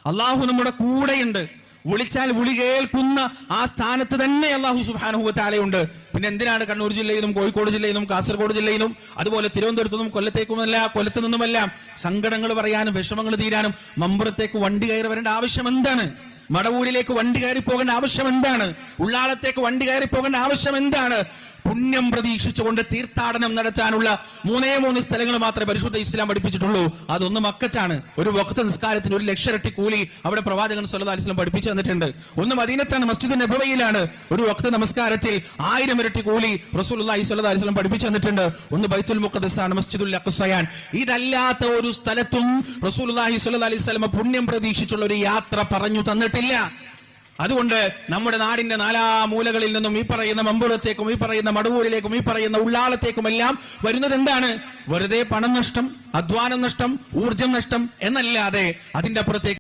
അള്ളാഹു നമ്മുടെ കൂടെയുണ്ട്. വിളിച്ചാൽ വിളി കേൾക്കുന്ന ആ സ്ഥാനത്ത് തന്നെ അള്ളാഹു സുബ്ഹാനഹു വ തആലയുണ്ട്. പിന്നെ എന്തിനാണ് കണ്ണൂർ ജില്ലയിലും കോഴിക്കോട് ജില്ലയിലും കാസർഗോഡ് ജില്ലയിലും അതുപോലെ തിരുവനന്തപുരത്തു നിന്നും കൊല്ലത്തു നിന്നുമെല്ലാം സങ്കടങ്ങൾ പറയാനും വിഷമങ്ങൾ തീരാനും മമ്പുറത്തേക്ക് വണ്ടി കയറി വരേണ്ട ആവശ്യം എന്താണ്? മടവൂരിലേക്ക് വണ്ടി കയറി പോകേണ്ട ആവശ്യം എന്താണ്? ഉള്ളാളത്തേക്ക് വണ്ടി കയറി പോകേണ്ട ആവശ്യം എന്താണ്? പുണ്യം പ്രതീക്ഷിച്ചുകൊണ്ട് തീർത്ഥാടനം നടത്താനുള്ള 3 സ്ഥലങ്ങൾ മാത്രമേ പരിശുദ്ധ ഇസ്ലാം പഠിപ്പിച്ചിട്ടുള്ളൂ. അതൊന്ന് മക്കത്താണ്. ഒരു വഖ്ത് നിസ്കാരത്തിന് 1 ലക്ഷം ഇരട്ടി കൂലി അവിടെ പ്രവാചകൻ സ്വല്ലല്ലാഹു അലൈഹി വസല്ലം പഠിപ്പിച്ചു തന്നിട്ടുണ്ട്. ഒന്ന് മദീനത്താണ്, മസ്ജിദ് നബവിയിലാണ്. ഒരു വഖ്ത് നമസ്കാരത്തിൽ 1000 ഇരട്ടി കൂലി റസൂലുള്ളാഹി സ്വല്ലല്ലാഹു അലൈഹി വസല്ലം പഠിപ്പിച്ചു തന്നിട്ടുണ്ട്. ഒന്ന് ബൈത്തുൽ മുഖദ്ദസാണ്, മസ്ജിദുൽ അഖ്സയാണ്. ഇതല്ലാത്ത ഒരു സ്ഥലത്തും റസൂലുള്ളാഹി സ്വല്ലല്ലാഹു അലൈഹി വസല്ലം പുണ്യം പ്രതീക്ഷിച്ചുള്ള ഒരു യാത്ര പറഞ്ഞു തന്നിട്ടില്ല. അതുകൊണ്ട് നമ്മുടെ നാടിന്റെ 4 മൂലകളിൽ നിന്നും ഈ പറയുന്ന മമ്പുറത്തേക്കും ഈ പറയുന്ന മടവൂരിലേക്കും ഈ പറയുന്ന ഉള്ളാളത്തേക്കും എല്ലാം വരുന്നത് എന്താണ്? വെറുതെ പണം നഷ്ടം, അധ്വാനം നഷ്ടം, ഊർജം നഷ്ടം എന്നല്ലാതെ അതിന്റെ അപ്പുറത്തേക്ക്